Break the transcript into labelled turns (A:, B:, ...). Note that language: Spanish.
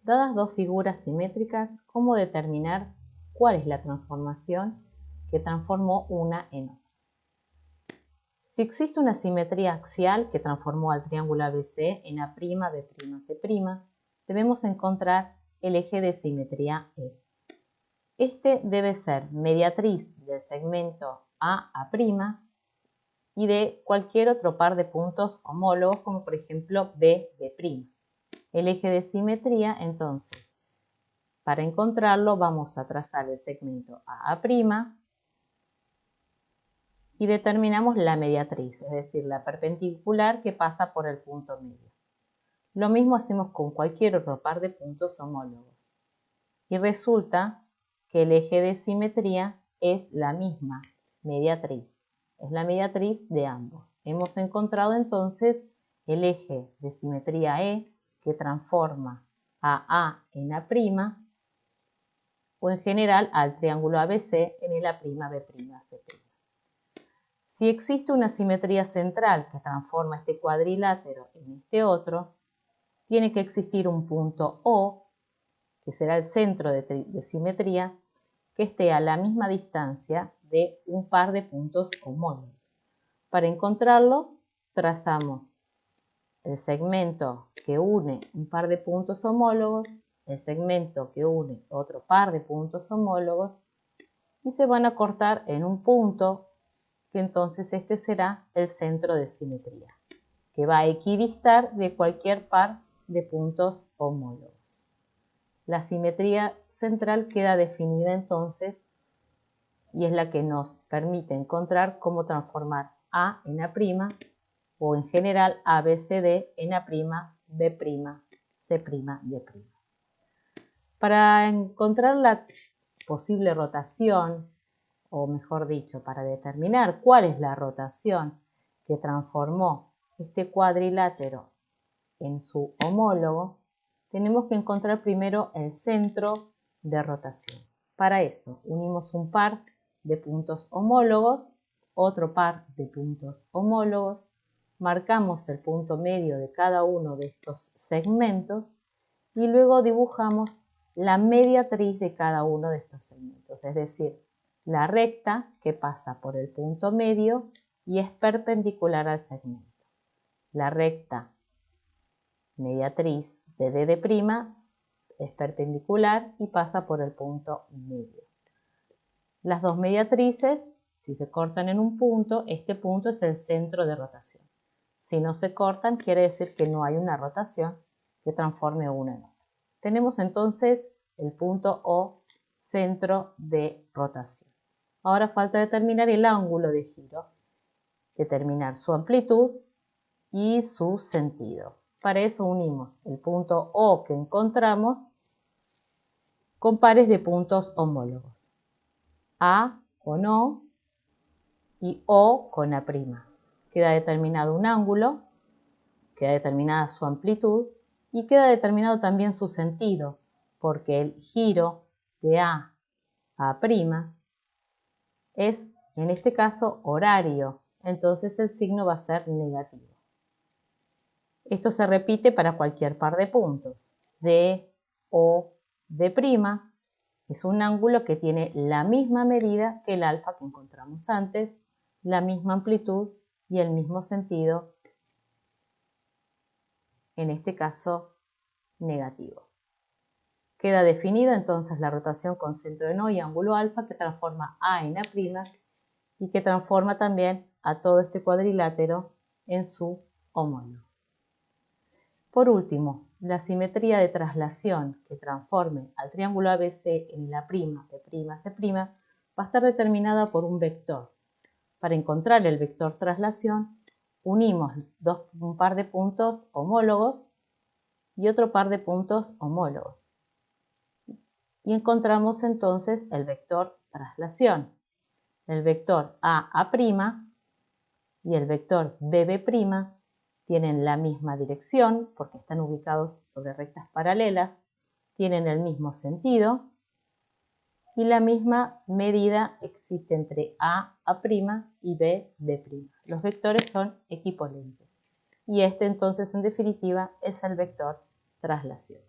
A: Dadas dos figuras simétricas, ¿cómo determinar cuál es la transformación que transformó una en otra? Si existe una simetría axial que transformó al triángulo ABC en A', B', C', debemos encontrar el eje de simetría E. Este debe ser mediatriz del segmento AA' y de cualquier otro par de puntos homólogos, como por ejemplo BB'. El eje de simetría, entonces, para encontrarlo vamos a trazar el segmento AA' y determinamos la mediatriz, es decir, la perpendicular que pasa por el punto medio. Lo mismo hacemos con cualquier otro par de puntos homólogos. Y resulta que el eje de simetría es la misma mediatriz, es la mediatriz de ambos. Hemos encontrado entonces el eje de simetría E que transforma a A en A' o en general al triángulo ABC en el A'B'C'. Si existe una simetría central que transforma este cuadrilátero en este otro, tiene que existir un punto O, que será el centro de simetría, que esté a la misma distancia de un par de puntos homólogos. Para encontrarlo, trazamos el segmento que une un par de puntos homólogos, el segmento que une otro par de puntos homólogos, y se van a cortar en un punto, que entonces este será el centro de simetría, que va a equidistar de cualquier par de puntos homólogos. La simetría central queda definida entonces y es la que nos permite encontrar cómo transformar A en A' o en general ABCD en A', B', C', D'. Para encontrar la posible rotación, o mejor dicho, para determinar cuál es la rotación que transformó este cuadrilátero en su homólogo, tenemos que encontrar primero el centro de rotación. Para eso, unimos un par de puntos homólogos, otro par de puntos homólogos, marcamos el punto medio de cada uno de estos segmentos y luego dibujamos la mediatriz de cada uno de estos segmentos, es decir, la recta que pasa por el punto medio y es perpendicular al segmento. La recta mediatriz de D' es perpendicular y pasa por el punto medio. Las dos mediatrices, si se cortan en un punto, este punto es el centro de rotación. Si no se cortan, quiere decir que no hay una rotación que transforme una en otra. Tenemos entonces el punto O, centro de rotación. Ahora falta determinar el ángulo de giro, determinar su amplitud y su sentido. Para eso unimos el punto O que encontramos con pares de puntos homólogos. A con O y O con A'. Queda determinado un ángulo, queda determinada su amplitud y queda determinado también su sentido, porque el giro de A a A' es, en este caso, horario, entonces el signo va a ser negativo. Esto se repite para cualquier par de puntos. D, O, D' es un ángulo que tiene la misma medida que el alfa que encontramos antes, la misma amplitud y el mismo sentido, en este caso negativo. Queda definida entonces la rotación con centro en O y ángulo alfa que transforma A en A' y que transforma también a todo este cuadrilátero en su homólogo. Por último, la simetría de traslación que transforme al triángulo ABC en el A', B', C' va a estar determinada por un vector. Para encontrar el vector traslación, unimos un par de puntos homólogos y otro par de puntos homólogos. Y encontramos entonces el vector traslación. El vector AA' y el vector BB' tienen la misma dirección porque están ubicados sobre rectas paralelas, tienen el mismo sentido y la misma medida existe entre A' y B'. Los vectores son equivalentes y este entonces en definitiva es el vector traslación.